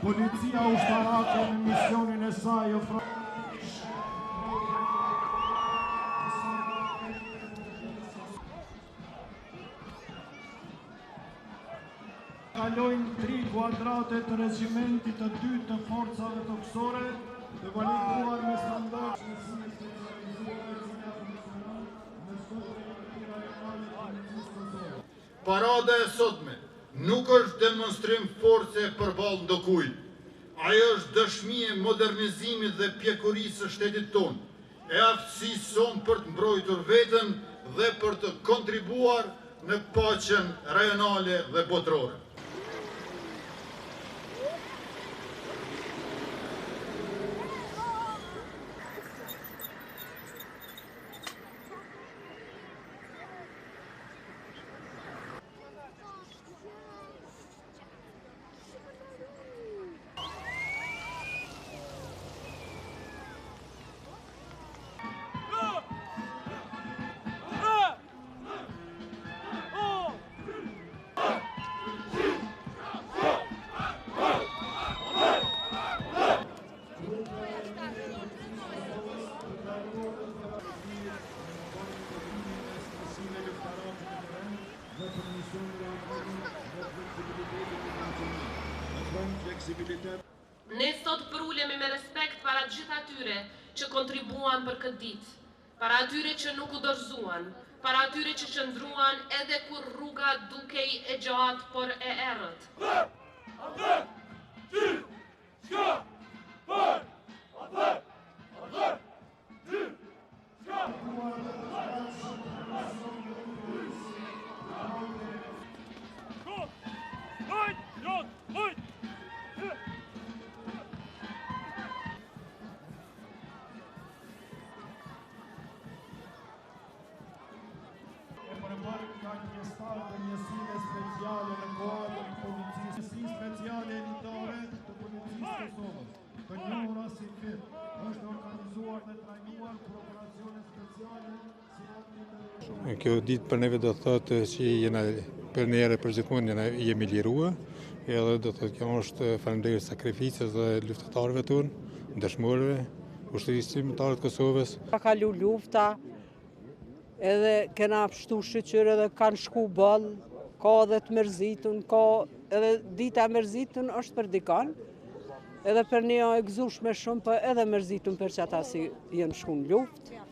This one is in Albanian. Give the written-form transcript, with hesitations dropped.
Policia ushtarake në misionin e saj kalojnë 3 kuadrate të regimentit të 2 të forcave toksore të valikuar me standard Parada e sotme nuk është demonstrim force përballë ndokujt. Ajo është dëshmi e modernizimit dhe pjekurisë së shtetit tonë, e aftësisë sonë për të mbrojtur veten dhe për të kontribuar në paqen rajonale dhe botërore. Ne sot përulemi me respekt para gjithë atyre që kontribuan për këtë ditë, para atyre që nuk u dorëzuan, para atyre që qëndruan edhe kur rruga dukej e gjatë por e errët. ka pjesëtar të njësime speciale në kuadër të policisë, njësi speciale elitare të policisë Kosovës, të njohura si FIT, është organizuar dhe trajnuar për operacione speciale si Kjo ditë për neve do të thotë që jena për njerë për gjithmonë jemi lirua, edhe do të thotë kjo është falënderit sakrificës dhe luftetarëve tonë, dëshmorëve, ushtrisë shqiptare të Kosovës. Ka kalu lufta, edhe kena pështu shqyqyre dhe kanë shku bëllë, ka edhe të mërzitun, ka edhe dita mërzitun është për dikan, edhe për një e gëzushme shumë, për edhe mërzitun për që ata si jenë shku në luftë.